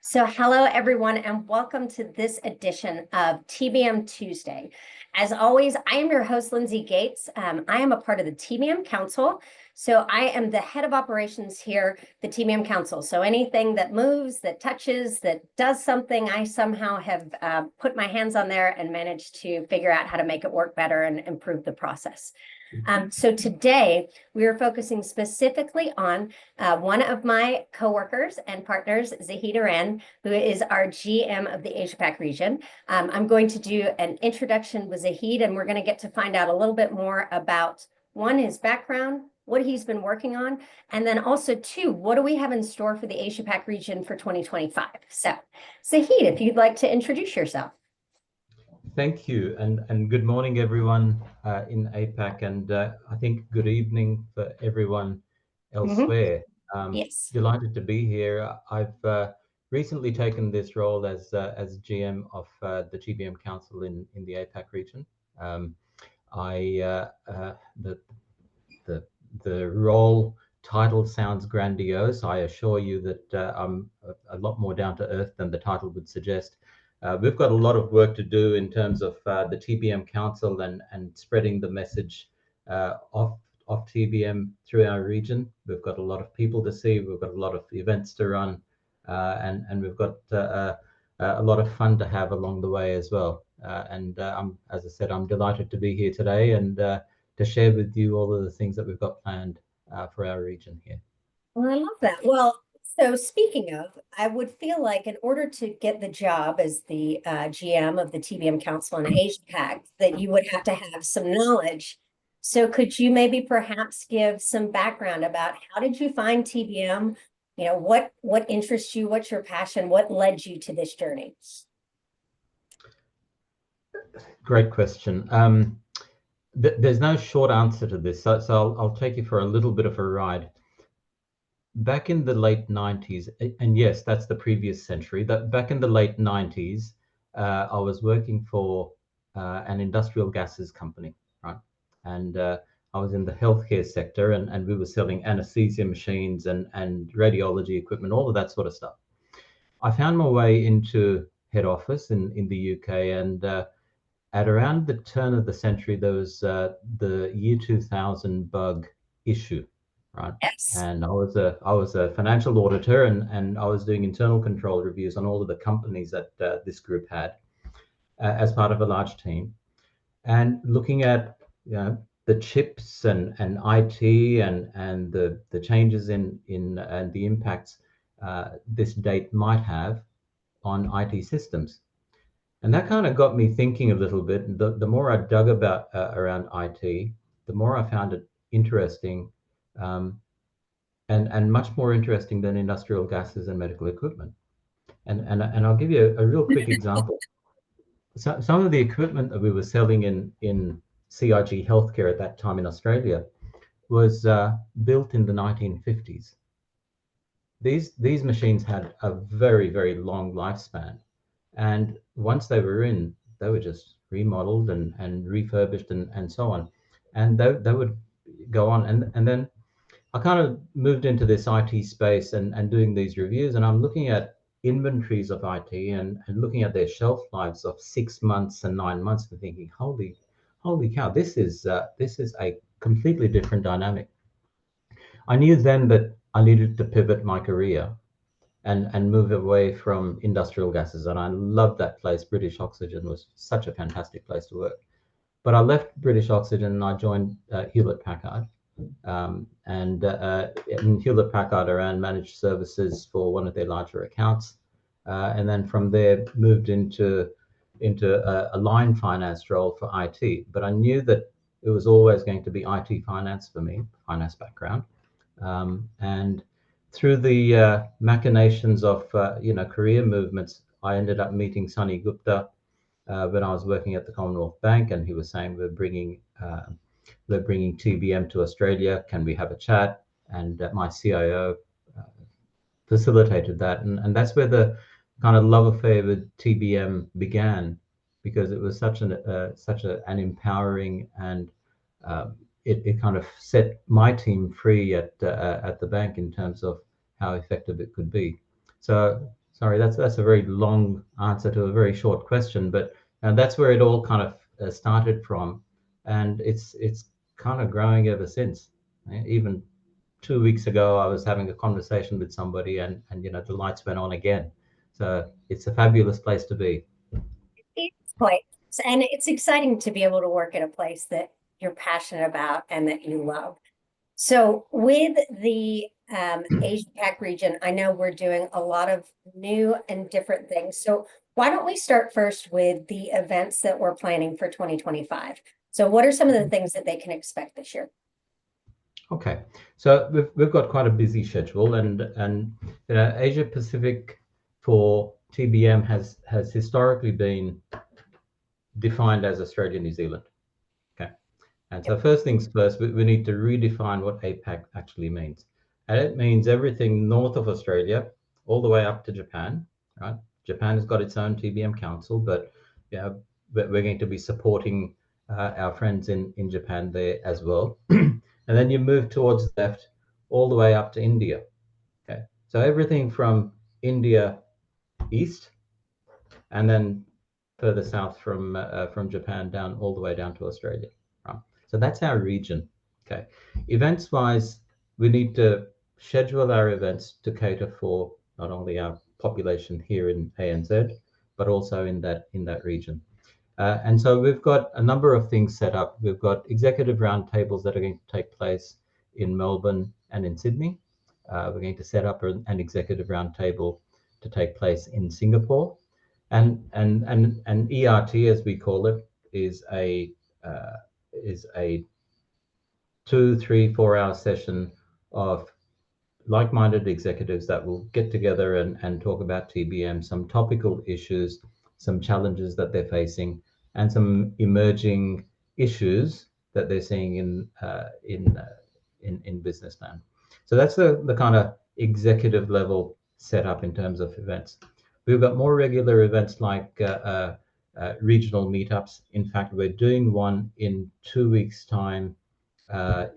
So hello, everyone, and welcome to this edition of TBM Tuesday. As always, I am your host, Lindsay Gates. I am a part of the TBM Council. So I am the head of operations here, the TBM Council. So anything that moves, that touches, that does something, I somehow have put my hands on there and managed to figure out how to make it work better and improve the process. So today we are focusing specifically on one of my coworkers and partners, Zahid Arain, who is our GM of the Asia-Pac region. I'm going to do an introduction with Zahid, and we're going to get to find out a little bit more about, one, his background, what he's been working on, and then also, two, what do we have in store for the Asia-Pac region for 2025? So, Zahid, if you'd like to introduce yourself. Thank you, and good morning, everyone in APAC, and I think good evening for everyone elsewhere. Yes. Delighted to be here. I've recently taken this role as GM of the TBM Council in the APAC region. The role title sounds grandiose. I assure you that I'm a lot more down to earth than the title would suggest. We've got a lot of work to do in terms of the TBM Council and spreading the message of TBM through our region. We've got a lot of people to see. We've got a lot of events to run, and we've got a lot of fun to have along the way as well. As I said, I'm delighted to be here today and to share with you all of the things that we've got planned for our region here. Well, I love that. Well, so speaking of, I would feel like in order to get the job as the GM of the TBM Council in Asia Pac, that you would have to have some knowledge. So could you maybe perhaps give some background about how did you find TBM? You know, what interests you? What's your passion? What led you to this journey? Great question. There's no short answer to this, so I'll take you for a little bit of a ride. Back in the late 90s, and yes, that's the previous century, that back in the late 90s, I was working for an industrial gases company, right? And I was in the healthcare sector, and we were selling anesthesia machines and radiology equipment, all of that sort of stuff. I found my way into head office in the UK, and at around the turn of the century, there was the year 2000 bug issue, right? Yes. And I was a financial auditor, and I was doing internal control reviews on all of the companies that this group had as part of a large team, and looking at the chips and IT and the changes in and the impacts this date might have on IT systems. And that kind of got me thinking a little bit. The more I dug about around IT, the more I found it interesting, and much more interesting than industrial gases and medical equipment. And I'll give you a real quick example. So, some of the equipment that we were selling in CIG Healthcare at that time in Australia was built in the 1950s. These machines had a very long lifespan. And once they were in, they were just remodeled and refurbished and so on. And they would go on. And then I kind of moved into this IT space and doing these reviews. And I'm looking at inventories of IT and looking at their shelf lives of 6 months and 9 months and thinking, holy cow, this is a completely different dynamic. I knew then that I needed to pivot my career and move away from industrial gases. And I loved that place. British Oxygen was such a fantastic place to work. But I left British Oxygen and I joined Hewlett Packard. In Hewlett Packard, I ran managed services for one of their larger accounts. And then from there, moved into a line finance role for IT. But I knew that it was always going to be IT finance for me, finance background. And through the machinations of career movements, I ended up meeting Sunny Gupta when I was working at the Commonwealth Bank, and he was saying we're bringing TBM to Australia. Can we have a chat? And my CIO facilitated that, and that's where the kind of love affair with TBM began, because it was such an empowering and it kind of set my team free at the bank in terms of how effective it could be. So Sorry, that's a very long answer to a very short question, but that's where it all kind of started from, and it's kind of growing ever since. Even 2 weeks ago, I was having a conversation with somebody, and the lights went on again. So it's a fabulous place to be. It's quite, and it's exciting to be able to work at a place that you're passionate about and that you love. So with the Asia Pac region, I know we're doing a lot of new and different things. So why don't we start first with the events that we're planning for 2025? So what are some of the things that they can expect this year? Okay, so we've got quite a busy schedule, and Asia Pacific for TBM has historically been defined as Australia, New Zealand. Okay, and so Yep. first things first, we need to redefine what APAC actually means, and it means everything north of Australia all the way up to Japan. Right, Japan has got its own TBM council, but we're going to be supporting our friends in Japan there as well. And then you move towards the left all the way up to India. Okay, so everything from India east, and then further south from Japan down all the way down to Australia. Right? So that's our region. Okay, events wise, we need to schedule our events to cater for not only our population here in ANZ, but also in that region. And so we've got a number of things set up. We've got executive roundtables that are going to take place in Melbourne and in Sydney. We're going to set up an executive roundtable to take place in Singapore, and ERT, as we call it, is a 2, 3, 4 hour session of like-minded executives that will get together and talk about TBM, some topical issues, some challenges that they're facing, and some emerging issues that they're seeing in business now. So that's the kind of executive level setup in terms of events. We've got more regular events like regional meetups. In fact, we're doing one in 2 weeks' time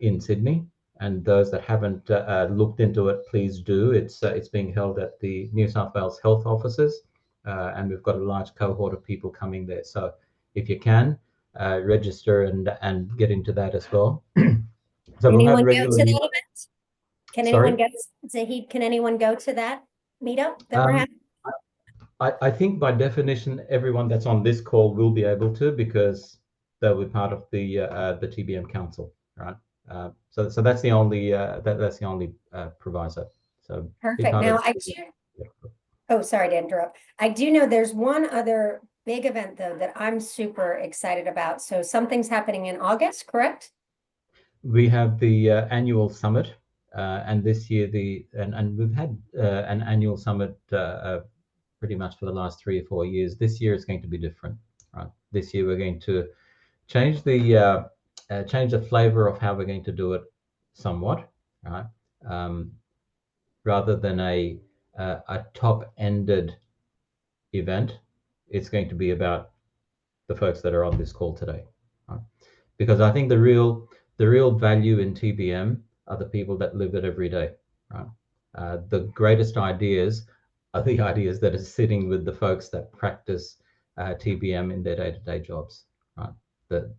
in Sydney. And those that haven't looked into it, please do. It's being held at the New South Wales Health Offices, and we've got a large cohort of people coming there. So if you can, register and get into that as well. So we'll have Anyone go to regular. that event? Can anyone Sorry. go, Zahid, can anyone go to that meetup that we're Um, having? I think by definition, everyone that's on this call will be able to, because they'll be part of the TBM Council, right? So that's the only that's the only proviso. So be Perfect. part of Now, the I TBM. do, oh, sorry to interrupt. I do know there's one other big event though that I'm super excited about. So something's happening in August, correct? We have the annual summit, and this year and we've had an annual summit pretty much for the last 3 or 4 years. This year is going to be different, right? This year we're going to change the flavor of how we're going to do it somewhat, right? Um, Rather than a top-ended event, it's going to be about the folks that are on this call today, right? Because I think the real value in TBM are the people that live it every day, right? The greatest ideas are the ideas that are sitting with the folks that practice TBM in their day-to-day jobs, right?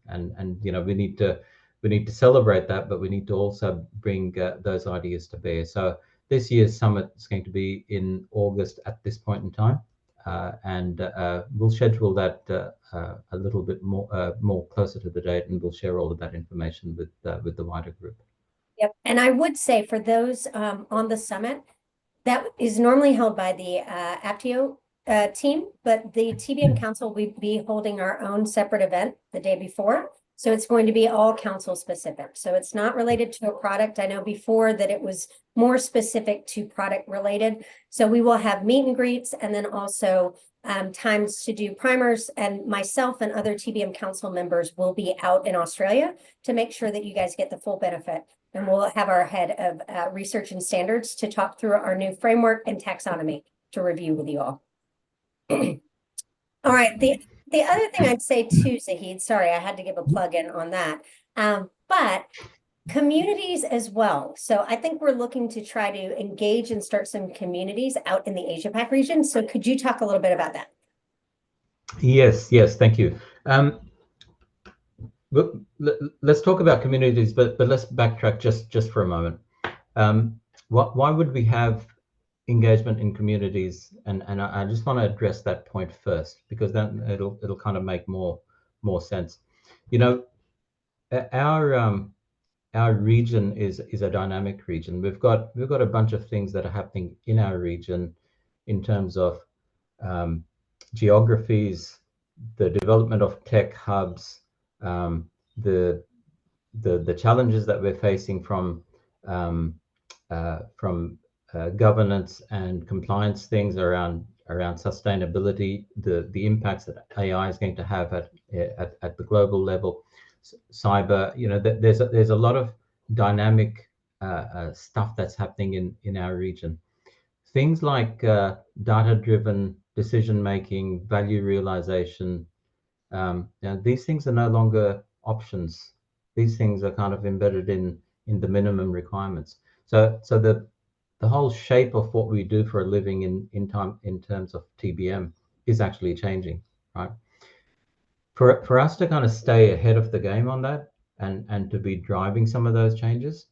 And we need to celebrate that, but we need to also bring those ideas to bear. So this year's summit is going to be in August at this point in time. And we'll schedule that a little bit more closer to the date, and we'll share all of that information with the wider group. Yep. And I would say for those on the summit, that is normally held by the Aptio team, but the TBM Council will be holding our own separate event the day before. So it's going to be all council specific. So it's not related to a product. I know before that it was more specific to product related. So we will have meet and greets, and then also times to do primers, and myself and other TBM Council members will be out in Australia to make sure that you guys get the full benefit. And we'll have our head of research and standards to talk through our new framework and taxonomy to review with you all. All right. The other thing I'd say too, Zahid, sorry, I had to give a plug in on that. But Communities as well. So I think we're looking to try to engage and start some communities out in the Asia Pac region. So could you talk a little bit about that? Yes, thank you. But let's talk about communities, but let's backtrack just for a moment. Why would we have engagement in communities? And I just want to address that point first, because then it'll kind of make more sense. You know, our region is a dynamic region. We've got a bunch of things that are happening in our region in terms of geographies, the development of tech hubs, the challenges that we're facing from um, governance and compliance things around sustainability, the impacts that AI is going to have at the global level, cyber. You know, there's a lot of dynamic stuff that's happening in our region. Things like data-driven decision making, value realization. These things are no longer options. These things are kind of embedded in the minimum requirements. So the whole shape of what we do for a living in terms of TBM is actually changing, right? For us to kind of stay ahead of the game on that and to be driving some of those changes,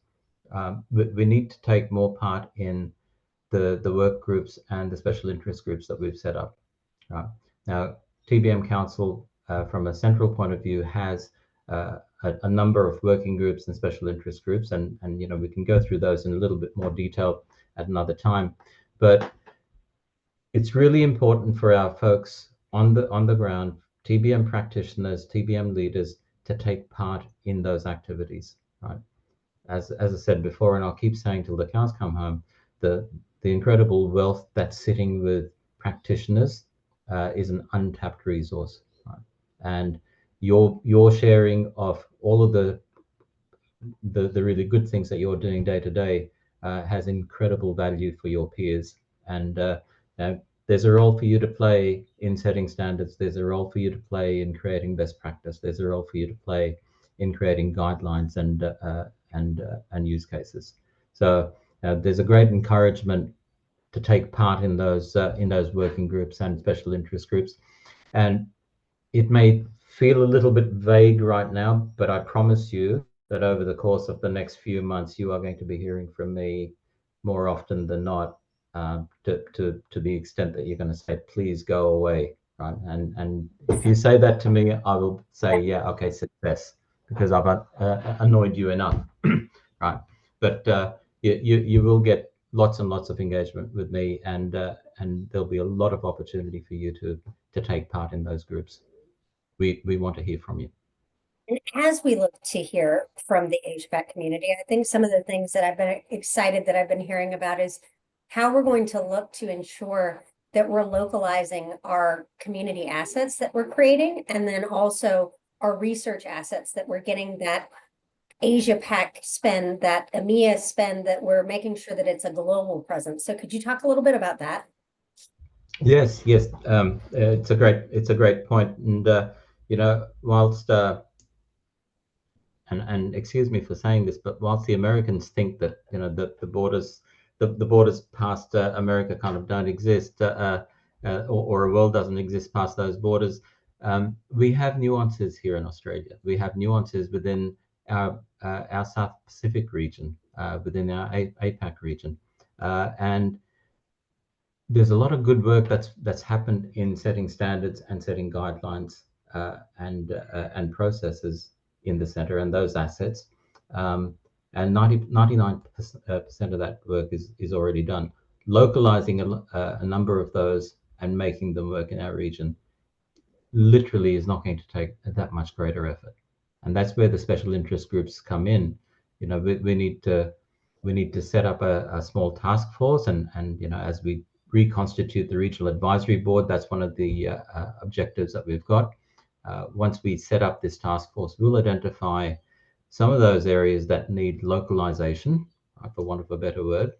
we need to take more part in the work groups and the special interest groups that we've set up. Right. Now, TBM Council, from a central point of view, has a number of working groups and special interest groups, and you know, we can go through those in a little bit more detail at another time. But it's really important for our folks on the ground, TBM practitioners, TBM leaders, to take part in those activities. Right. As I said before, and I'll keep saying till the cows come home, the incredible wealth that's sitting with practitioners is an untapped resource, right? And your sharing of all of the really good things that you're doing day to day has incredible value for your peers. And there's a role for you to play in setting standards. There's a role for you to play in creating best practice. There's a role for you to play in creating guidelines and use cases. So there's a great encouragement to take part in those working groups and special interest groups. And it may feel a little bit vague right now, but I promise you that over the course of the next few months, you are going to be hearing from me more often than not, to the extent that you're going to say, please go away. Right. And if you say that to me, I will say, yeah, okay, success, because I've annoyed you enough. Right. But you will get lots and lots of engagement with me, and there'll be a lot of opportunity for you to take part in those groups. We want to hear from you. And as we look to hear from the HVAC community, I think some of the things that I've been excited that I've been hearing about is how we're going to look to ensure that we're localizing our community assets that we're creating, and then also our research assets that we're getting that Asia Pac spend, that EMEA spend, that we're making sure that it's a global presence. So could you talk a little bit about that? Yes. It's a great point, and you know, whilst and excuse me for saying this, but whilst the Americans think that, you know, the borders past America kind of don't exist, or a world doesn't exist past those borders, we have nuances here in Australia. We have nuances within our South Pacific region, within our APAC region, and there's a lot of good work that's happened in setting standards and setting guidelines, and processes in the center and those assets. And 99% of that work is already done. Localizing a number of those and making them work in our region literally is not going to take that much greater effort. And that's where the special interest groups come in. You know, we need to set up a small task force, and you know, as we reconstitute the regional advisory board, that's one of the objectives that we've got. Once we set up this task force, we'll identify some of those areas that need localization, for want of a better word,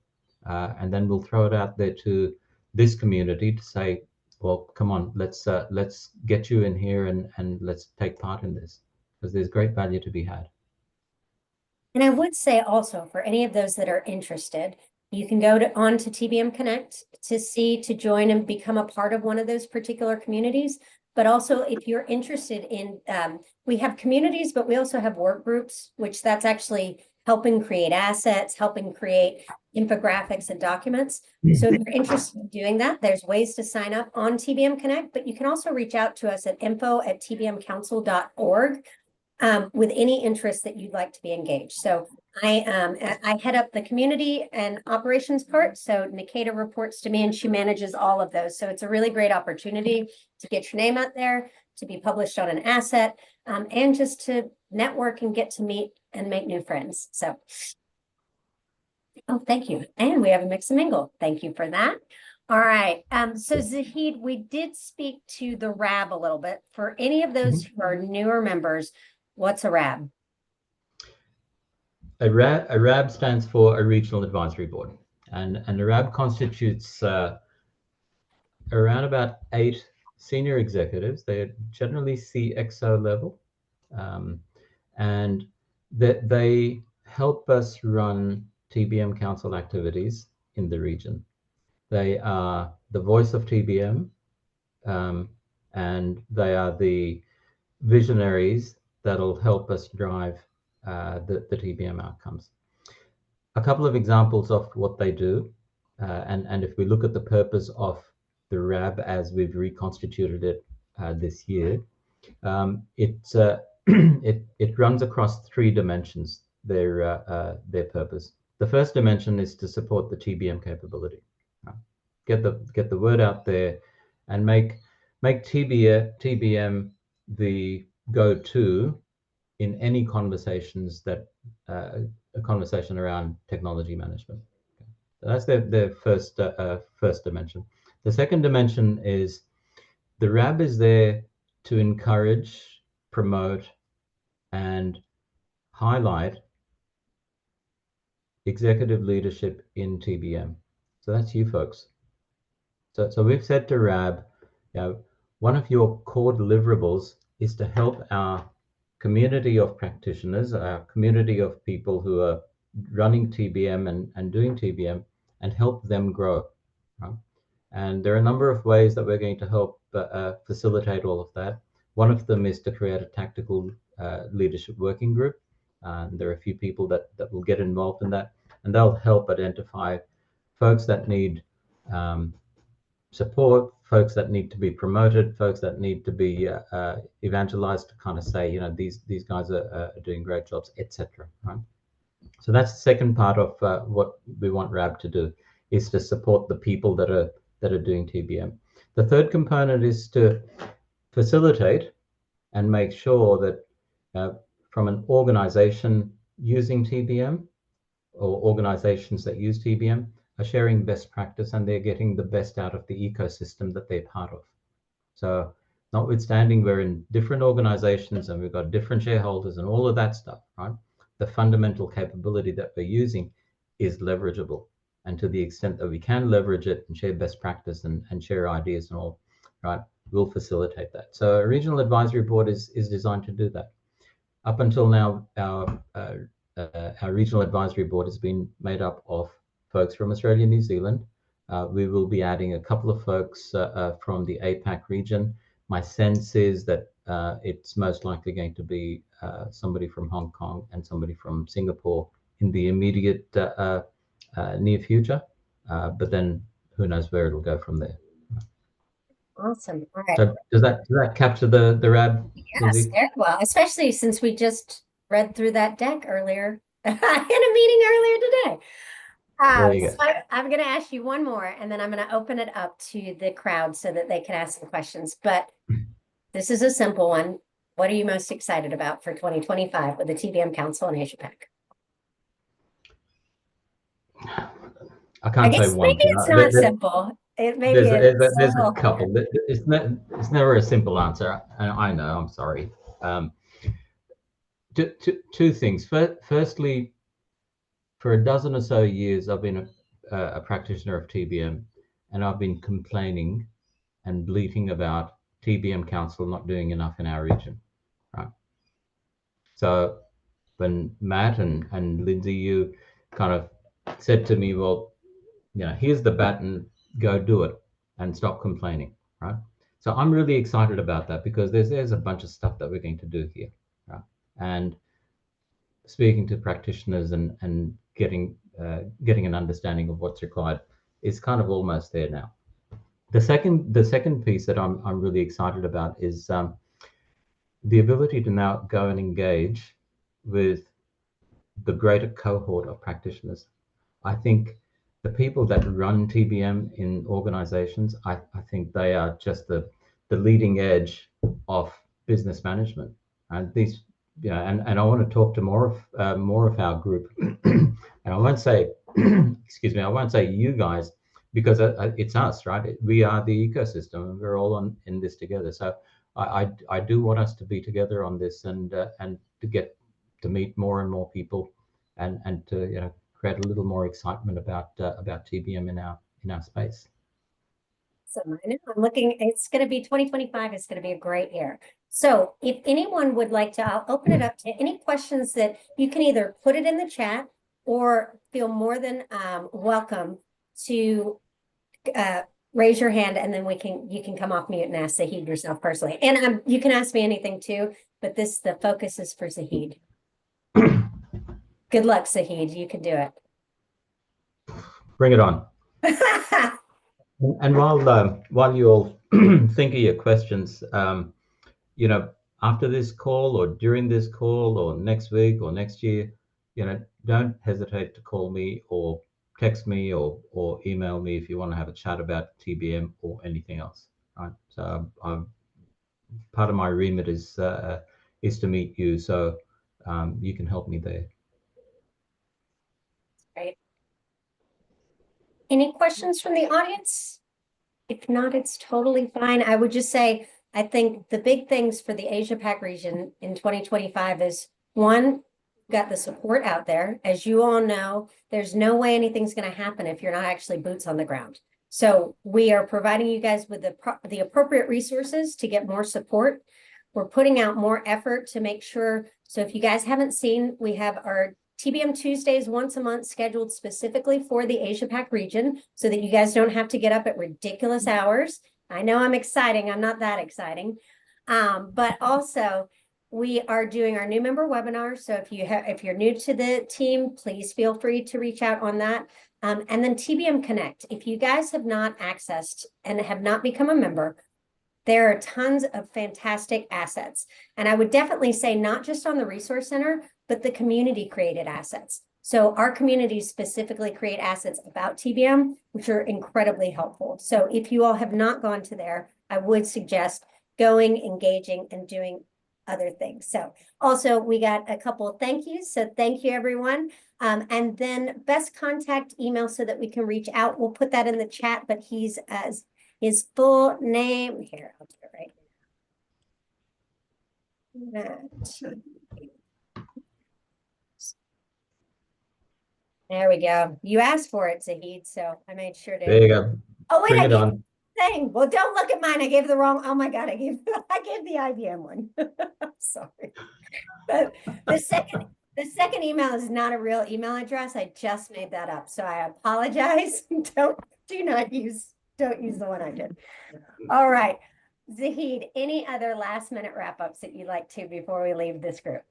and then we'll throw it out there to this community to say, well, come on, let's get you in here and let's take part in this, because there's great value to be had. And I would say also for any of those that are interested, you can go on to TBM Connect to join and become a part of one of those particular communities. But also if you're interested in, we have communities, but we also have work groups, which that's actually helping create assets, helping create infographics and documents. So if you're interested in doing that, there's ways to sign up on TBM Connect, but you can also reach out to us at info@tbmcouncil.org with any interest that you'd like to be engaged. So I head up the community and operations part. So Nikita reports to me and she manages all of those. So it's a really great opportunity to get your name out there, to be published on an asset, and just to network and get to meet and make new friends. So, oh, thank you. And we have a mix and mingle. Thank you for that. All right. So Zahid, we did speak to the RAB a little bit. For any of those who are newer members, what's a RAB? A RAB stands for a Regional Advisory Board, and a RAB constitutes around about 8 senior executives. They're generally CXO level, and they help us run TBM Council activities in the region. They are the voice of TBM, and they are the visionaries that'll help us drive the TBM outcomes. A couple of examples of what they do, and if we look at the purpose of the RAB as we've reconstituted it this year, it runs across 3 dimensions, their purpose. The first dimension is to support the TBM capability. Get the word out there and make TBM the go-to in any conversations that a conversation around technology management. So that's their first dimension. The second dimension is the RAB is there to encourage, promote, and highlight executive leadership in TBM. So that's you folks. So we've said to RAB, one of your core deliverables is to help our community of practitioners, our community of people who are running TBM and doing TBM, and help them grow. Right? And there are a number of ways that we're going to help facilitate all of that. One of them is to create a tactical leadership working group. There are a few people that will get involved in that, and they'll help identify folks that need support, folks that need to be promoted, folks that need to be evangelized to kind of say, these guys are doing great jobs, etc. Right? So that's the second part of what we want RAB to do, is to support the people that are doing TBM. The third component is to facilitate and make sure that from an organization using TBM or organizations that use TBM are sharing best practice and they're getting the best out of the ecosystem that they're part of. So notwithstanding we're in different organizations and we've got different shareholders and all of that stuff, right? The fundamental capability that we're using is leverageable. And to the extent that we can leverage it and share best practice and share ideas and all, right, we'll facilitate that. So a regional advisory board is designed to do that. Up until now, our regional advisory board has been made up of folks from Australia and New Zealand. We will be adding a couple of folks from the APAC region. My sense is that it's most likely going to be somebody from Hong Kong and somebody from Singapore in the immediate near future. But then who knows where it'll go from there. Awesome. All right. So does that capture the RAB? Yes, very well, especially since we just read through that deck earlier in a meeting earlier today. There you So go. I'm going to ask you one more, and then I'm going to open it up to the crowd so that they can ask some questions. But this is a simple one. What are you most excited about for 2025 with the TBM Council and Asia Pac? I can't say one maybe thing. it's not simple. Maybe There's a couple. It's never a simple answer. I know. I'm sorry. Two things. Firstly, for a dozen or so years, I've been a practitioner of TBM, and I've been complaining and bleating about TBM Council not doing enough in our region. Right. So when Matt and Lindsay, you kind of said to me, well, here's the baton, go do it and stop complaining, right? So I'm really excited about that because there's a bunch of stuff that we're going to do here, right? And speaking to practitioners and getting an understanding of what's required is kind of almost there now. The second piece that I'm really excited about is the ability to now go and engage with the greater cohort of practitioners. I think the people that run TBM in organizations, I think they are just the leading edge of business management. And these, and I want to talk to more of our group. And I won't say, excuse me, I won't say you guys, because it's us, right? We are the ecosystem, and we're all in this together. So I do want us to be together on this, and to get to meet more and more people, and to create a little more excitement about TBM in our space. So I know I'm looking, it's going to be 2025. It's going to be a great year. So if anyone would like to, I'll open it up to any questions that you can either put it in the chat or feel more than welcome to raise your hand, and then you can come off mute and ask Zahid yourself personally. And you can ask me anything too, but the focus is for Zahid. Good luck, Zahid. You can do it. Bring it on. And while you all think of your questions, after this call or during this call or next week or next year, don't hesitate to call me or text me or email me if you want to have a chat about TBM or anything else. Right. So part of my remit is to meet you, so you can help me there. Right. Any questions from the audience? If not, it's totally fine. I would just say, I think the big things for the Asia Pac region in 2025 is, one, got the support out there. As you all know, there's no way anything's going to happen if you're not actually boots on the ground. So we are providing you guys with the appropriate resources to get more support. We're putting out more effort to make sure. So if you guys haven't seen, we have our TBM Tuesdays once a month scheduled specifically for the Asia Pac region so that you guys don't have to get up at ridiculous hours. I know I'm exciting. I'm not that exciting. But also we are doing our new member webinar. So if you're new to the team, please feel free to reach out on that. And then TBM Connect. If you guys have not accessed and have not become a member, there are tons of fantastic assets. And I would definitely say not just on the Resource Center, but the community created assets. So our communities specifically create assets about TBM, which are incredibly helpful. So if you all have not gone to there, I would suggest going, engaging, and doing other things. So also we got a couple of thank yous. So thank you, everyone. And then best contact email so that we can reach out. We'll put that in the chat, but he's as his full name here. I'll do it right. There we go. You asked for it, Zahid, so I made sure to. There you go. Oh wait, Bring it on. Dang. Well, don't look at mine. I gave the wrong. Oh my God, I gave the IBM one. Sorry. But the second email is not a real email address. I just made that up, so I apologize. Don't use the one I did. All right, Zahid. Any other last minute wrap ups that you'd like to before we leave this group?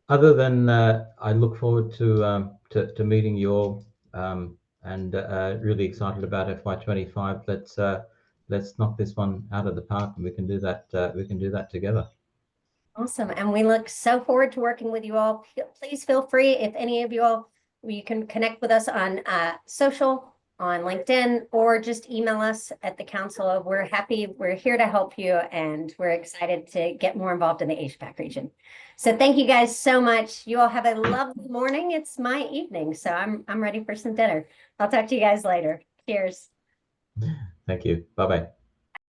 Other than I look forward to meeting you all, and really excited about FY25. Let's knock this one out of the park, and we can do that. We can do that together. Awesome, and we look so forward to working with you all. Please feel free, if any of you all, you can connect with us on social, on LinkedIn, or just email us at the council. We're happy. We're here to help you, and we're excited to get more involved in the Asia Pac region. So thank you guys so much. You all have a lovely morning. It's my evening, so I'm ready for some dinner. I'll talk to you guys later. Cheers. Thank you. Bye-bye.